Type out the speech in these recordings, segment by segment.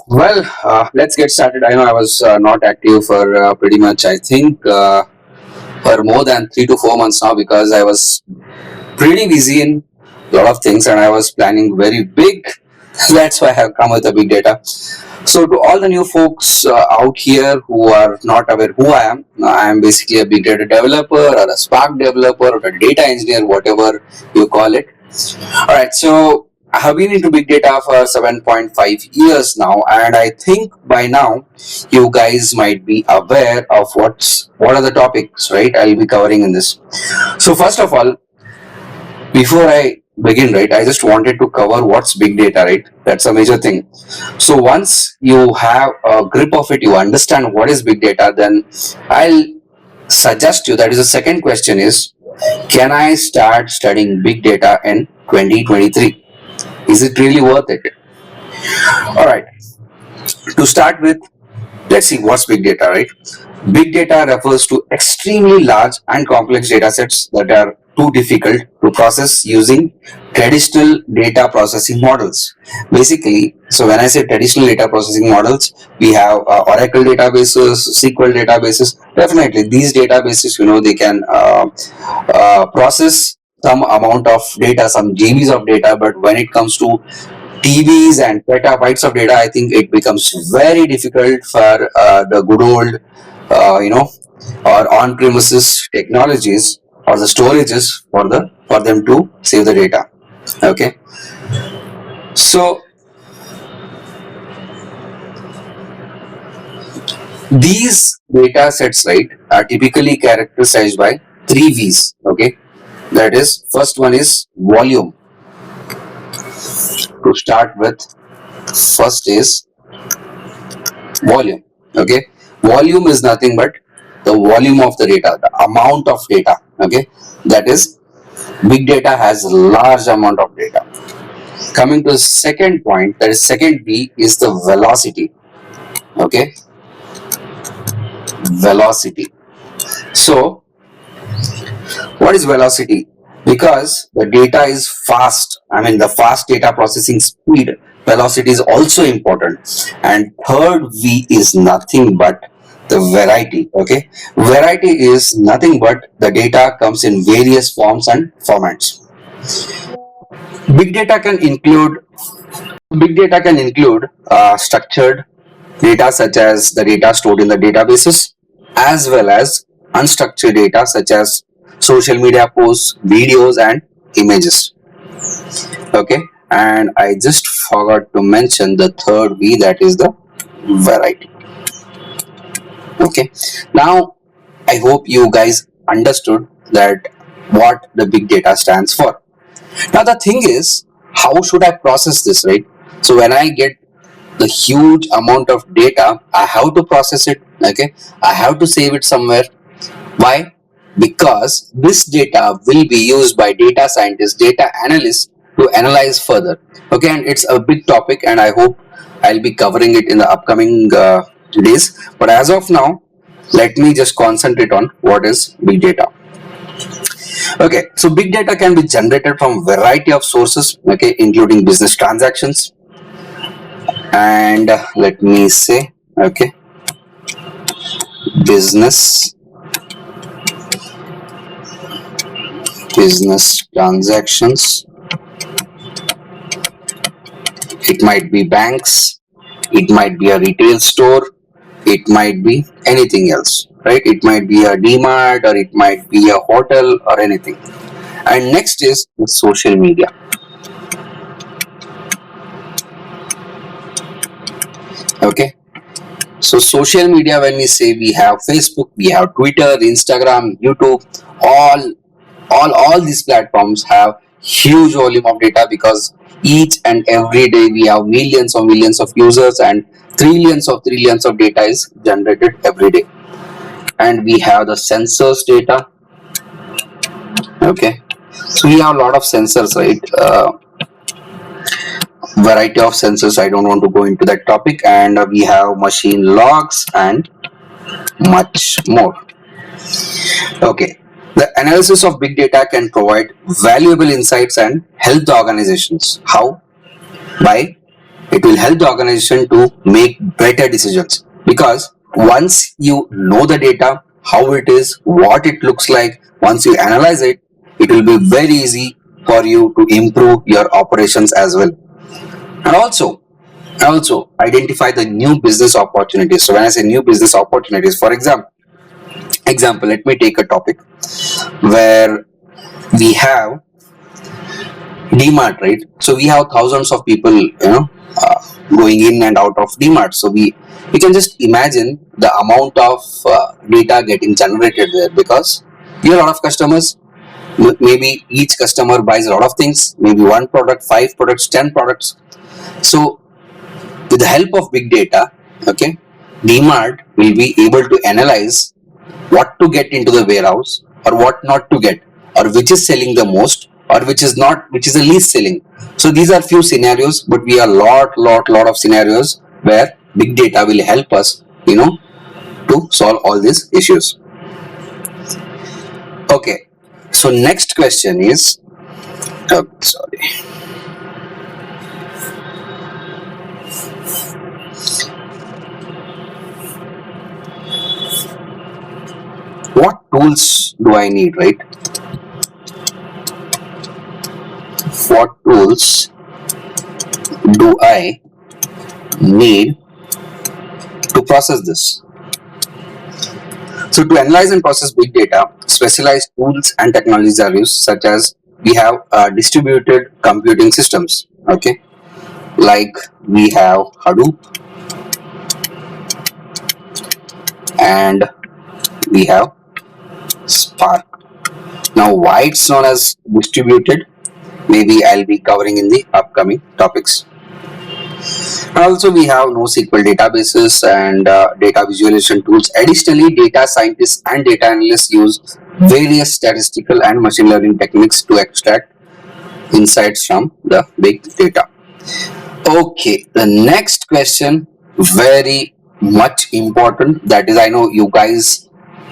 Let's get started. I know I was not active for pretty much, I think, for more than 3 to 4 months now because I was pretty busy in a lot of things and I was planning very big. That's why I have come with a big data. So, to all the new folks out here who are not aware who I am basically a big data developer or a Spark developer or a data engineer, whatever you call it. All right, so I have been into big data for 7.5 years now, and I think by now you guys might be aware of what are the topics, right? I'll be covering in this. So first of all, before I begin, right, I just wanted to cover what's big data, right? That's a major thing. So once you have a grip of it, you understand what is big data, then I'll suggest you that is the second question is, can I start studying big data in 2023? Is it really worth it? All right, to start with, let's see what's big data, right? Big data refers to extremely large and complex data sets that are too difficult to process using traditional data processing models. Basically, so when I say traditional data processing models, we have Oracle databases, SQL databases. Definitely, these databases, they can process some amount of data, some GBs of data, but when it comes to TBs and petabytes of data, I think it becomes very difficult for the good old, you know, or on-premises technologies or the storages for them to save the data. Okay, so these data sets, right, are typically characterized by three V's. Okay, that is, first one is volume. To start with, first is volume. Okay, volume is nothing but the volume of the data, the amount of data. Okay, that is, big data has a large amount of data. Coming to the second point, that is second V, is the velocity. Okay, velocity. So what is velocity? Because the data is fast, the fast data processing speed, velocity is also important. And third V is nothing but the variety. Okay, variety is nothing but the data comes in various forms and formats. Big data can include structured data such as the data stored in the databases, as well as unstructured data such as social media posts, videos, and images. Okay, and I just forgot to mention the third V, that is the variety. Okay, now I hope you guys understood that what the big data stands for. Now the thing is, how should I process this, right? So when I get the huge amount of data, I have to process it. Okay, I have to save it somewhere. Why? Because this data will be used by data scientists, data analysts to analyze further. Okay, and it's a big topic, and I hope I'll be covering it in the upcoming days. But as of now, let me just concentrate on what is big data. Okay, so big data can be generated from variety of sources, okay, including business transactions, and let me say, okay, business transactions. It might be banks, it might be a retail store, it might be anything else, right? It might be a DMart, or it might be a hotel, or anything. And next is the social media. Okay, so social media, when we say, we have Facebook, we have Twitter, Instagram, YouTube, all these platforms have huge volume of data, because each and every day we have millions of users, and trillions of data is generated every day. And we have the sensors data. Okay, so we have a lot of sensors, right? Variety of sensors, I don't want to go into that topic. And we have machine logs and much more. Okay, the analysis of big data can provide valuable insights and help the organizations. How? By It will help the organization to make better decisions, because once you know the data, how it is, what it looks like, once you analyze it, it will be very easy for you to improve your operations as well. And also identify the new business opportunities. So when I say new business opportunities, for example, let me take a topic where we have DMart, right? So we have thousands of people, going in and out of DMart. So we can just imagine the amount of data getting generated there, because we have a lot of customers. Maybe each customer buys a lot of things, maybe one product, five products, 10 products. So with the help of big data, okay, DMart will be able to analyze what to get into the warehouse or what not to get, or which is selling the most or which is not, which is the least selling. So these are few scenarios, but we are lot of scenarios where big data will help us, to solve all these issues. Okay, so next question is, oh, sorry, what tools do I need, right? What tools do I need to process this? So to analyze and process big data, specialized tools and technologies are used, such as we have distributed computing systems. Okay, like we have Hadoop and we have Spark. Now, why it's known as distributed? Maybe I'll be covering in the upcoming topics. And also, we have NoSQL databases and data visualization tools. Additionally, data scientists and data analysts use various statistical and machine learning techniques to extract insights from the big data. Okay, the next question, very much important. That is, I know you guys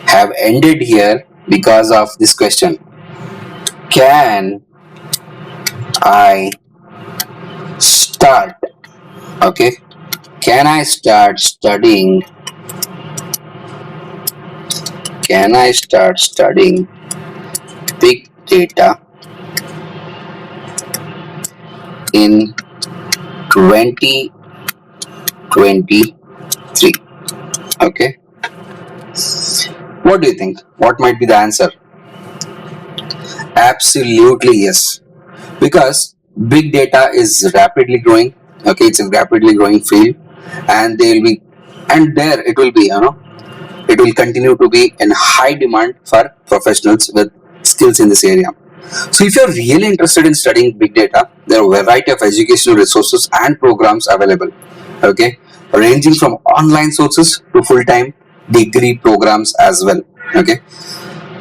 have ended here because of this question. Can I start? Okay, can I start studying? Can I start studying big data in 2023? Okay, what do you think? What might be the answer? Absolutely yes, because big data is rapidly growing. Okay, it's a rapidly growing field, and they will be, and there it will be, it will continue to be in high demand for professionals with skills in this area. So if you're really interested in studying big data, there are a variety of educational resources and programs available. Okay, ranging from online sources to full-time degree programs as well. Okay,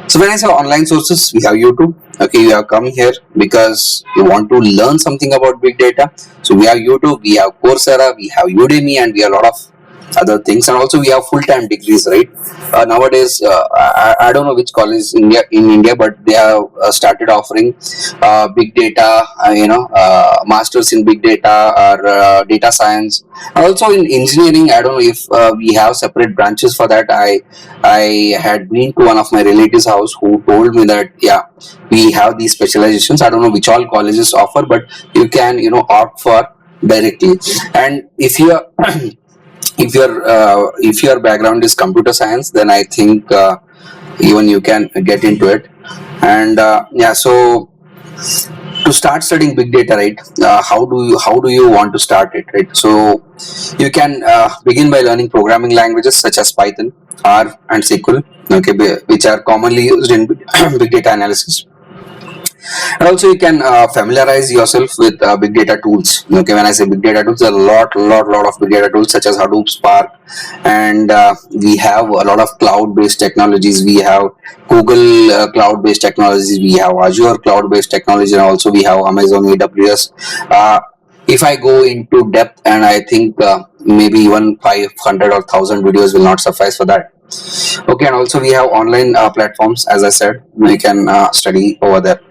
so when I say online sources, we have YouTube. Okay, you have come here because you want to learn something about big data. So we have YouTube, we have Coursera, we have Udemy, and we have a lot of other things. And also we have full-time degrees, right? Nowadays, I don't know which college in India, but they have started offering big data, masters in big data or data science. Also in engineering, I don't know if we have separate branches for that. I had been to one of my relatives' house who told me that yeah, we have these specializations. I don't know which all colleges offer, but you can opt for directly. And if you are if your background is computer science, then I think even you can get into it. And yeah, so to start studying big data, right, how do you want to start it, right? So you can begin by learning programming languages such as Python, R, and SQL, okay, which are commonly used in big data analysis. And also you can familiarize yourself with big data tools. Okay, when I say big data tools, there are a lot of big data tools such as Hadoop, Spark, and we have a lot of cloud-based technologies. We have Google cloud-based technologies. We have Azure cloud-based technology, and also we have Amazon AWS. If I go into depth, and I think maybe even 500 or 1,000 videos will not suffice for that. Okay, and also we have online platforms. As I said, we can study over there.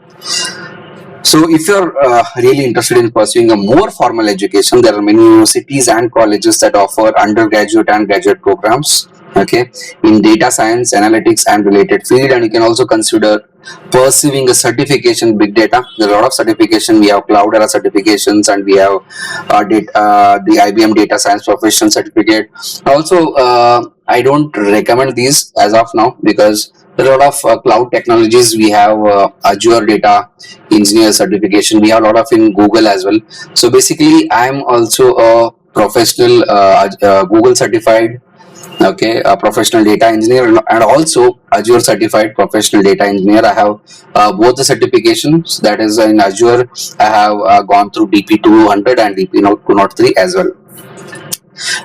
So, if you're really interested in pursuing a more formal education, there are many universities and colleges that offer undergraduate and graduate programs. Okay, in data science, analytics, and related field, and you can also consider pursuing a certification big data. There are a lot of certification. We have cloud era certifications, and we have the IBM data science professional certificate. Also, I don't recommend these as of now because there are a lot of cloud technologies. We have Azure data engineer certification. We have a lot of in Google as well. So basically, I'm also a professional Google certified, okay, a professional data engineer, and also Azure certified professional data engineer. I have both the certifications. That is in Azure, I have gone through DP 200 and DP 203 as well.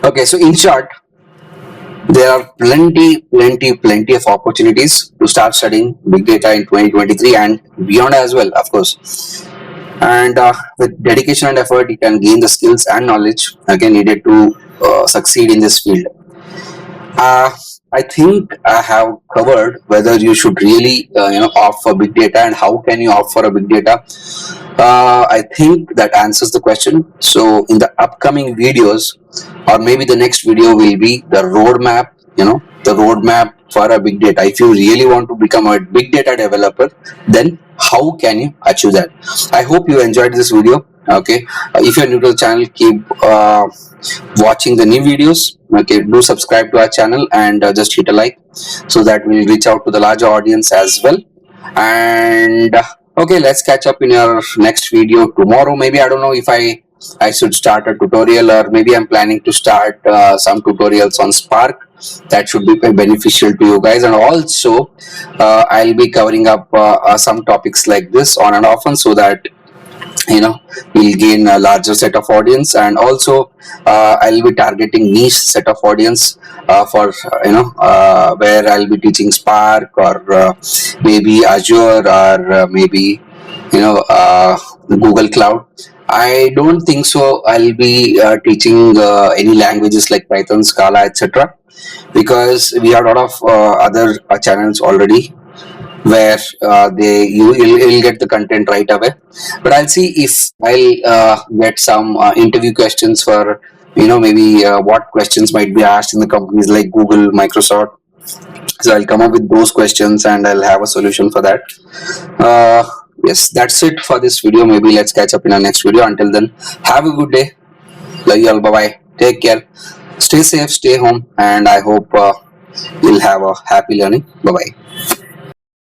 Okay, so in short, there are plenty of opportunities to start studying big data in 2023 and beyond as well, of course. And with dedication and effort, you can gain the skills and knowledge again needed to succeed in this field. uh, I think I have covered whether you should really opt for big data and how can you opt for a big data. I think that answers the question. So in the upcoming videos, or maybe the next video will be the roadmap, the roadmap for a big data. If you really want to become a big data developer, then how can you achieve that? I hope you enjoyed this video. Okay, if you're new to the channel, keep watching the new videos. Okay, do subscribe to our channel and just hit a like so that we'll reach out to the larger audience as well. And okay, let's catch up in our next video tomorrow. Maybe I don't know if I should start a tutorial, or maybe I'm planning to start some tutorials on Spark that should be beneficial to you guys. And also I'll be covering up some topics like this on and often, so that we'll gain a larger set of audience. And also I'll be targeting niche set of audience for where I'll be teaching Spark, or maybe Azure, or maybe Google Cloud. I don't think so I'll be teaching any languages like Python, Scala, etc., because we have a lot of other channels already where you'll get the content right away. But I'll see if I'll get some interview questions for maybe what questions might be asked in the companies like Google, Microsoft. So I'll come up with those questions and I'll have a solution for that. Yes, that's it for this video. Maybe let's catch up in our next video. Until then, have a good day. Love you all. Bye bye. Take care. Stay safe, stay home, and I hope you'll have a happy learning. Bye bye.